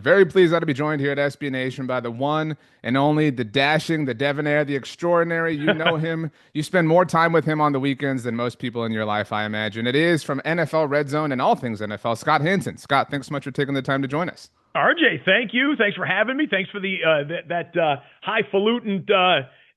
Very pleased to be joined here at SB Nation by the one and only, the dashing, the debonair, the extraordinary. You know him. You spend more time with him on the weekends than most people in your life, I imagine. It is from NFL Red Zone and all things NFL, Scott Hanson. Scott, thanks so much for taking the time to join us. RJ, thank you. Thanks for having me. Thanks for the that highfalutin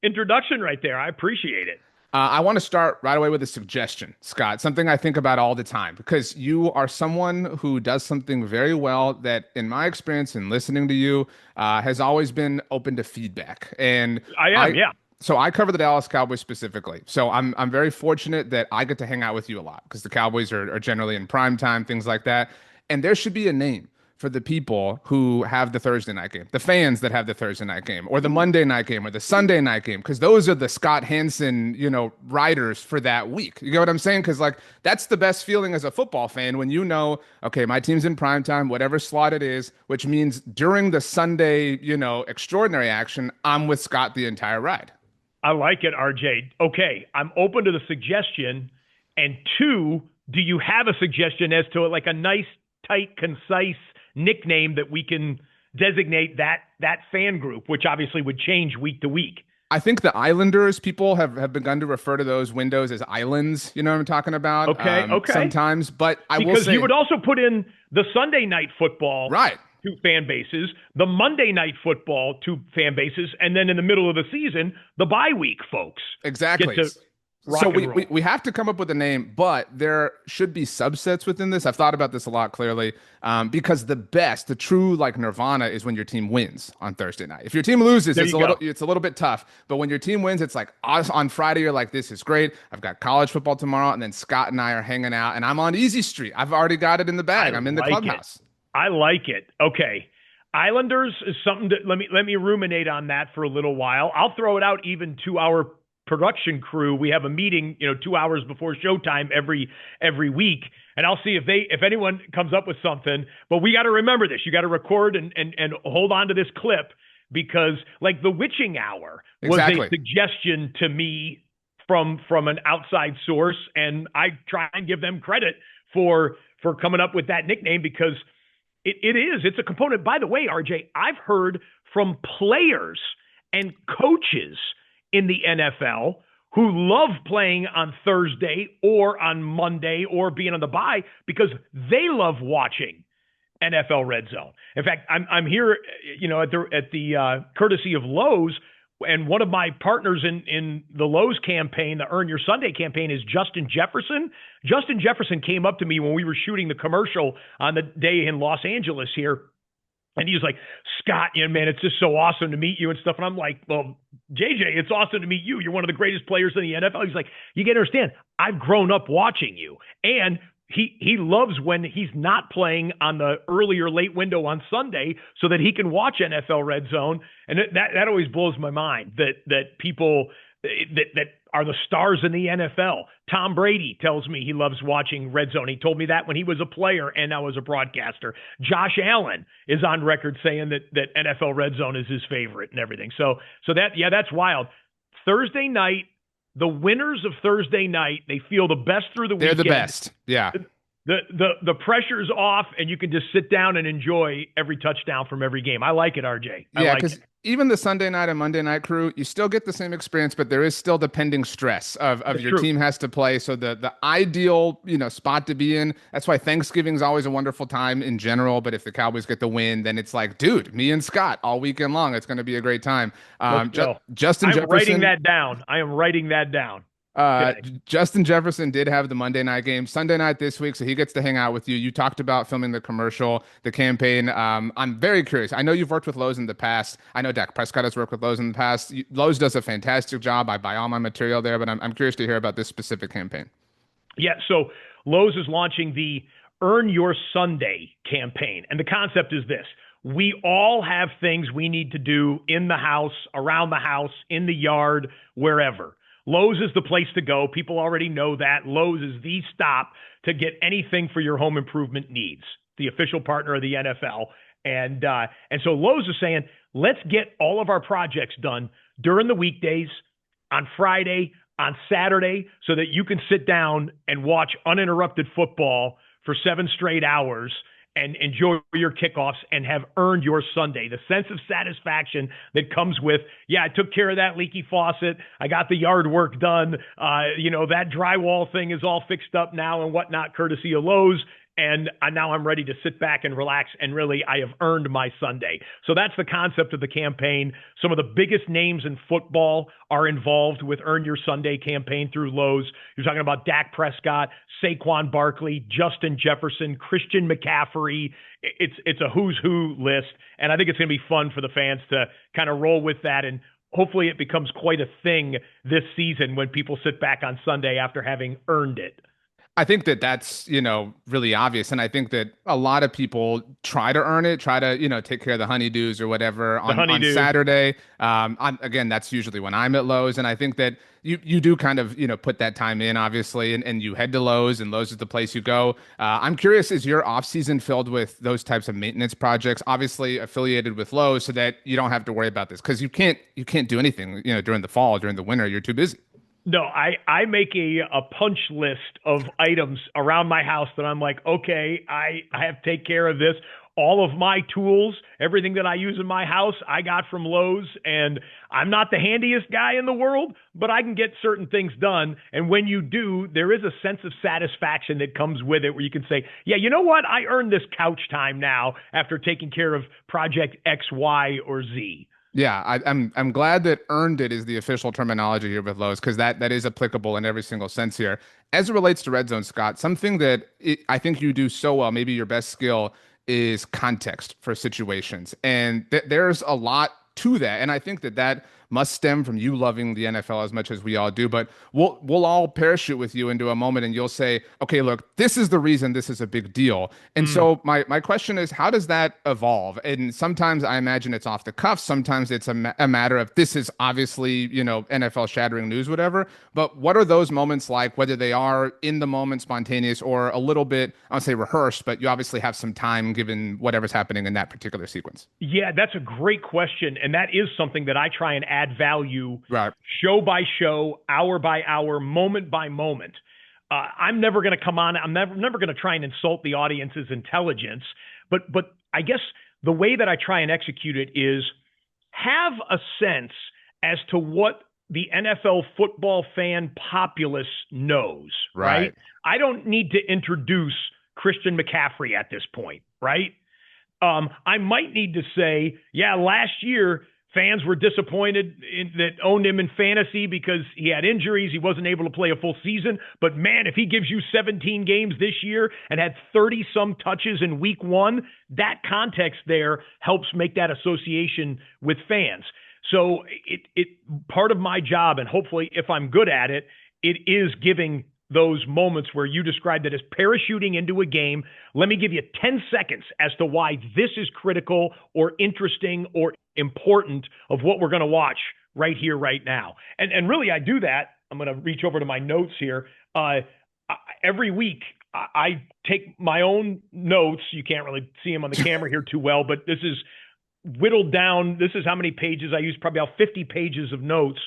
introduction right there. I appreciate it. I want to start right away with a suggestion, Scott, something I think about all the time, because you are someone who does something very well that, in my experience in listening to you, has always been open to feedback. And I am, I, yeah. so I cover the Dallas Cowboys specifically. So I'm very fortunate that I get to hang out with you a lot because the Cowboys are generally in prime time, things like that. And there should be a name for the people who have the Thursday night game, the fans that have the Thursday night game, or the Monday night game, or the Sunday night game, because those are the Scott Hanson, riders for that week. You get what I'm saying? Because like that's the best feeling as a football fan when you know, okay, my team's in prime time, whatever slot it is, which means during the Sunday, extraordinary action, I'm with Scott the entire ride. I like it, RJ. Okay, I'm open to the suggestion. And two, do you have a suggestion as to like a nice, tight, concise nickname that we can designate that fan group, which obviously would change week to week? I think the Islanders, people have begun to refer to those windows as islands. You know what I'm talking about? Okay. Sometimes, but I will Because say, you would also put in the Sunday night football right. two fan bases, the Monday night football two fan bases, and then in the middle of the season, the bye week folks Exactly. get to rock So and we, roll. we have to come up with a name, but there should be subsets within this. I've thought about this a lot clearly, because the true like nirvana is when your team wins on Thursday night. If your team loses, There you go. it's a little bit tough. But when your team wins, it's like on Friday, you're like, this is great. I've got college football tomorrow, and then Scott and I are hanging out, and I'm on Easy Street. I've already got it in the bag. I'm in the clubhouse. I like it. Okay. Islanders is something that let me ruminate on that for a little while. I'll throw it out even to our production crew. We have a meeting, 2 hours before showtime every week, and I'll see if anyone comes up with something. But we got to remember this. You got to record and hold on to this clip, because like the witching hour was Exactly. a suggestion to me from an outside source, and I try and give them credit for coming up with that nickname, because it's a component. By the way, RJ, I've heard from players and coaches in the NFL who love playing on Thursday or on Monday or being on the bye because they love watching NFL Red Zone. In fact, I'm here, at the courtesy of Lowe's, and one of my partners in the Lowe's campaign, the Earn Your Sunday campaign, is Justin Jefferson. Justin Jefferson came up to me when we were shooting the commercial on the day in Los Angeles here. And he was like, Scott, man, it's just so awesome to meet you and stuff. And I'm like, well, JJ, it's awesome to meet you. You're one of the greatest players in the NFL. He's like, you got to understand, I've grown up watching you. And he loves when he's not playing on the early or late window on Sunday so that he can watch NFL Red Zone. And that always blows my mind that people that are the stars in the NFL. Tom Brady tells me he loves watching Red Zone. He told me that when he was a player and now as a broadcaster. Josh Allen is on record saying that NFL Red Zone is his favorite and everything. So that's wild. Thursday night, the winners of Thursday night, they feel the best through the weekend. They're the best. Yeah. The pressure's off, and you can just sit down and enjoy every touchdown from every game. I like it, RJ. Yeah, because even the Sunday night and Monday night crew, you still get the same experience, but there is still the pending stress of your team has to play. So the ideal, spot to be in. That's why Thanksgiving is always a wonderful time in general. But if the Cowboys get the win, then it's like, dude, me and Scott all weekend long. It's going to be a great time. Justin Jefferson. I'm writing that down. I am writing that down. Justin Jefferson did have the Monday night game Sunday night this week, so he gets to hang out with you. You talked about filming the commercial, the campaign. I'm very curious. I know you've worked with Lowe's in the past. I know Dak Prescott has worked with Lowe's in the past. Lowe's does a fantastic job. I buy all my material there, but I'm curious to hear about this specific campaign. Yeah, so Lowe's is launching the Earn Your Sunday campaign, and the concept is this. We all have things we need to do in the house, around the house, in the yard, wherever. Lowe's is the place to go. People already know that. Lowe's is the stop to get anything for your home improvement needs, the official partner of the NFL. And so Lowe's is saying, let's get all of our projects done during the weekdays, on Friday, on Saturday, so that you can sit down and watch uninterrupted football for 7 straight hours and enjoy your kickoffs and have earned your Sunday. The sense of satisfaction that comes with, yeah, I took care of that leaky faucet. I got the yard work done. That drywall thing is all fixed up now and whatnot, courtesy of Lowe's. And now I'm ready to sit back and relax, and really, I have earned my Sunday. So that's the concept of the campaign. Some of the biggest names in football are involved with Earn Your Sunday campaign through Lowe's. You're talking about Dak Prescott, Saquon Barkley, Justin Jefferson, Christian McCaffrey. It's a who's who list, and I think it's going to be fun for the fans to kind of roll with that, and hopefully it becomes quite a thing this season when people sit back on Sunday after having earned it. I think that that's, really obvious. And I think that a lot of people try to earn it, try to, take care of the honeydews or whatever on Saturday. Again, that's usually when I'm at Lowe's. And I think that you do kind of, put that time in, obviously, and you head to Lowe's, and Lowe's is the place you go. I'm curious, is your off season filled with those types of maintenance projects, obviously affiliated with Lowe's, so that you don't have to worry about this? Because you can't do anything, during the fall, during the winter, you're too busy. No, I make a punch list of items around my house that I'm like, okay, I have to take care of this. All of my tools, everything that I use in my house, I got from Lowe's, and I'm not the handiest guy in the world, but I can get certain things done. And when you do, there is a sense of satisfaction that comes with it, where you can say, yeah, you know what? I earned this couch time now after taking care of project X, Y, or Z. Yeah, I'm glad that earned it is the official terminology here with Lowe's, because that is applicable in every single sense here. As it relates to Red Zone, Scott, something that I think you do so well, maybe your best skill, is context for situations. And there's a lot to that. And I think that must stem from you loving the NFL as much as we all do. But we'll all parachute with you into a moment, and you'll say, okay, look, this is the reason this is a big deal. And so my question is, how does that evolve? And sometimes I imagine it's off the cuff. Sometimes it's a matter of, this is obviously, NFL shattering news, whatever. But what are those moments like, whether they are in the moment, spontaneous, or a little bit, I would say rehearsed, but you obviously have some time given whatever's happening in that particular sequence? Yeah, that's a great question. And that is something that I try and add value, right, show by show, hour by hour, moment by moment. I'm never going to come on. I'm never going to try and insult the audience's intelligence. But I guess the way that I try and execute it is have a sense as to what the NFL football fan populace knows, right? I don't need to introduce Christian McCaffrey at this point, right? I might need to say, yeah, last year, fans were disappointed that owned him in fantasy because he had injuries. He wasn't able to play a full season. But man, if he gives you 17 games this year and had 30-some touches in week one, that context there helps make that association with fans. So it part of my job, and hopefully if I'm good at it, it is giving those moments where you described it as parachuting into a game. Let me give you 10 seconds as to why this is critical or interesting or important of what we're going to watch right here, right now. And really, I do that. I'm going to reach over to my notes here. Every week, I take my own notes. You can't really see them on the camera here too well, but this is whittled down. This is how many pages I use, probably about 50 pages of notes.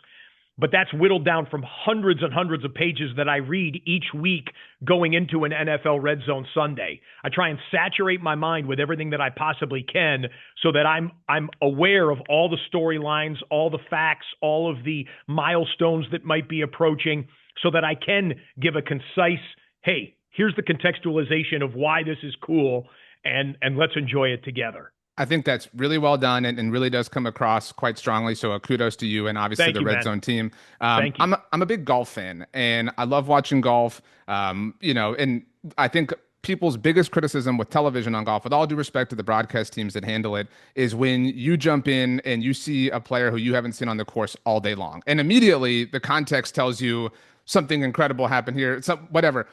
But that's whittled down from hundreds and hundreds of pages that I read each week going into an NFL RedZone Sunday. I try and saturate my mind with everything that I possibly can so that I'm aware of all the storylines, all the facts, all of the milestones that might be approaching, so that I can give a concise, hey, here's the contextualization of why this is cool, and let's enjoy it together. I think that's really well done, and really does come across quite strongly. So kudos to you and obviously the Red Zone team. Thank you. I'm a big golf fan, and I love watching golf. And I think people's biggest criticism with television on golf, with all due respect to the broadcast teams that handle it, is when you jump in and you see a player who you haven't seen on the course all day long, and immediately the context tells you something incredible happened here. Whatever.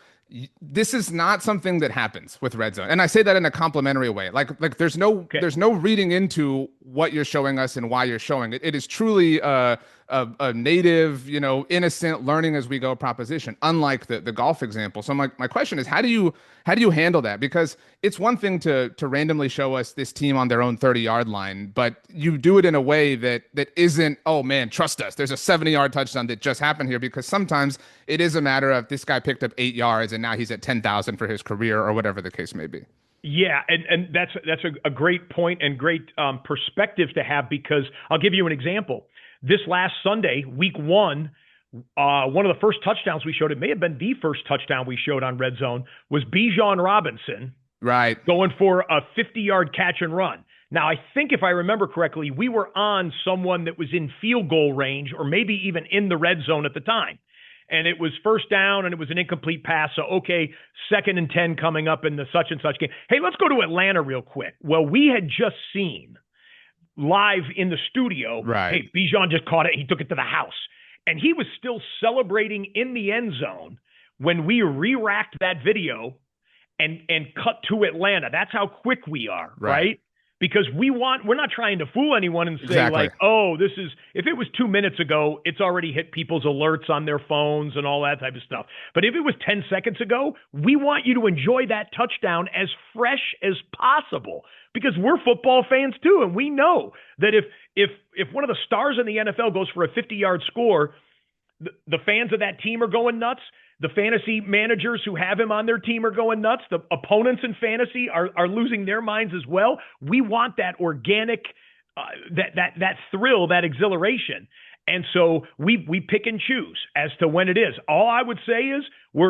This is not something that happens with Red Zone. And I say that in a complimentary way. Like there's no reading into what you're showing us and why you're showing it. It is truly a native, innocent learning as we go proposition, unlike the golf example. So my question is, how do you handle that? Because it's one thing to randomly show us this team on their own 30-yard line, but you do it in a way that isn't, oh man, trust us, there's a 70-yard touchdown that just happened here, because sometimes it is a matter of this guy picked up 8 yards and now he's at 10,000 for his career, or whatever the case may be. Yeah, and that's a great point and great perspective to have, because I'll give you an example. This last Sunday, week one, one of the first touchdowns we showed, it may have been the first touchdown we showed on Red Zone, was Bijan Robinson Right. going for a 50-yard catch and run. Now, I think if I remember correctly, we were on someone that was in field goal range or maybe even in the red zone at the time. And it was first down and it was an incomplete pass. So, okay, 2nd and 10 coming up in the such and such game. Hey, let's go to Atlanta real quick. Well, we had just seen live in the studio, Right. hey, Bijan just caught it. He took it to the house. And he was still celebrating in the end zone when we re-racked that video and cut to Atlanta. That's how quick we are, right? Because we're not trying to fool anyone and say Exactly. like, oh, if it was 2 minutes ago, it's already hit people's alerts on their phones and all that type of stuff. But if it was 10 seconds ago, we want you to enjoy that touchdown as fresh as possible, because we're football fans too. And we know that if one of the stars in the NFL goes for a 50-yard score, the fans of that team are going nuts. The fantasy managers who have him on their team are going nuts. The opponents in fantasy are losing their minds as well. We want that organic, that thrill, that exhilaration. And so we pick and choose as to when it is. All I would say is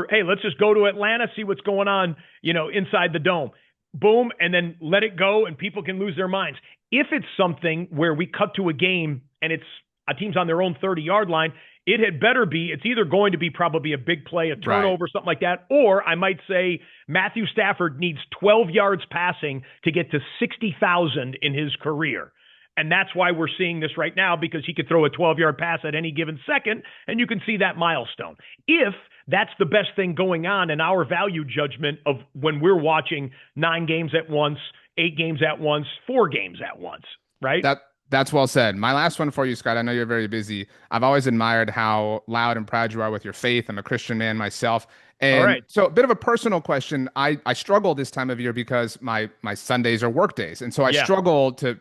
hey, let's just go to Atlanta, see what's going on, inside the dome. Boom, and then let it go, and people can lose their minds. If it's something where we cut to a game and it's a team's on their own 30-yard line, it had better be, it's either going to be probably a big play, a turnover, something like that, or I might say Matthew Stafford needs 12 yards passing to get to 60,000 in his career. And that's why we're seeing this right now, because he could throw a 12-yard pass at any given second, and you can see that milestone. If that's the best thing going on in our value judgment of when we're watching 9 games at once, 8 games at once, 4 games at once, right? That's well said. My last one for you, Scott. I know you're very busy. I've always admired how loud and proud you are with your faith. I'm a Christian man myself. And All right. so a bit of a personal question. I struggle this time of year because my Sundays are work days. And so I struggle to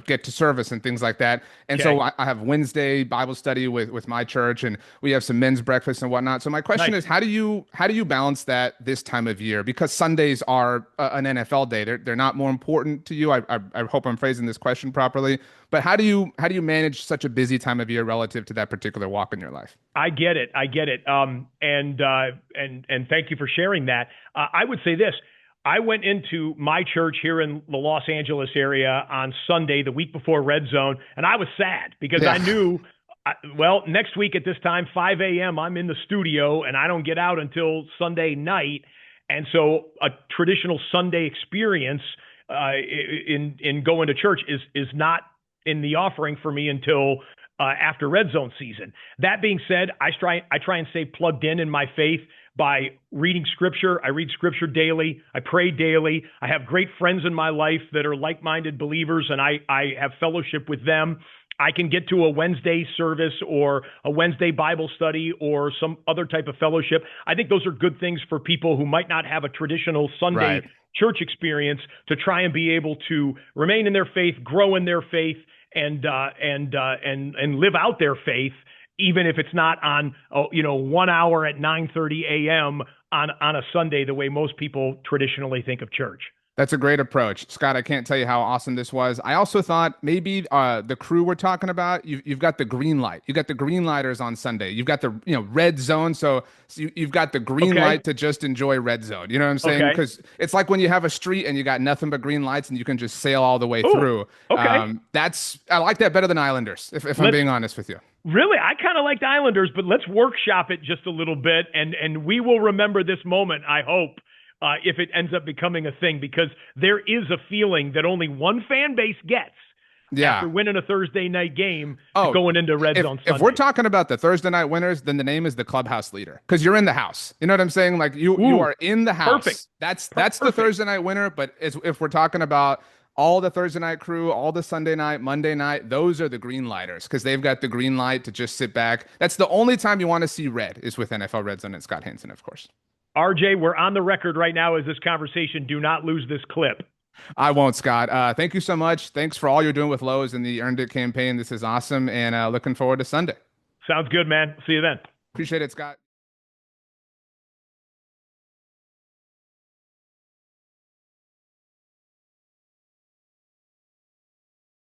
get to service and things like that. And so I have Wednesday Bible study with my church, and we have some men's breakfast and whatnot. So my question is, how do you balance that this time of year? Because Sundays are an NFL day. They're not more important to you. I hope I'm phrasing this question properly. But how do you manage such a busy time of year relative to that particular walk in your life? I get it. And thank you for sharing that. I would say this. I went into my church here in the Los Angeles area on Sunday, the week before Red Zone, and I was sad because I knew, next week at this time, 5 a.m., I'm in the studio and I don't get out until Sunday night. And so a traditional Sunday experience in going to church is not in the offering for me until after Red Zone season. That being said, I try and stay plugged in my faith by reading scripture. I read scripture daily. I pray daily. I have great friends in my life that are like-minded believers, and I have fellowship with them. I can get to a Wednesday service or a Wednesday Bible study or some other type of fellowship. I think those are good things for people who might not have a traditional Sunday church experience, to try and be able to remain in their faith, grow in their faith, and live out their faith, even if it's not on 1 hour at 9:30 a.m. on a Sunday, the way most people traditionally think of church. That's a great approach, Scott. I can't tell you how awesome this was. I also thought maybe the crew we're talking about, you've got the green light. You got the green lighters on Sunday. You've got the red zone. So you've got the green light to just enjoy red zone. You know what I'm saying? Because it's like when you have a street and you got nothing but green lights and you can just sail all the way through. I like that better than Islanders, if I'm being honest with you. Really, I kind of liked Islanders, but let's workshop it just a little bit, and we will remember this moment, I hope, if it ends up becoming a thing, because there is a feeling that only one fan base gets after winning a Thursday night game going into Red Zone Sunday. If we're talking about the Thursday night winners, then the name is the clubhouse leader, because you're in the house. You know what I'm saying? Like you are in the house. Perfect. That's the Thursday night winner. But if we're talking about all the Thursday night crew, all the Sunday night, Monday night, those are the green lighters, because they've got the green light to just sit back. That's the only time you want to see red, is with NFL RedZone and Scott Hanson, of course. RJ, we're on the record right now as this conversation. Do not lose this clip. I won't, Scott. Thank you so much. Thanks for all you're doing with Lowe's and the Earned It campaign. This is awesome, and looking forward to Sunday. Sounds good, man. See you then. Appreciate it, Scott.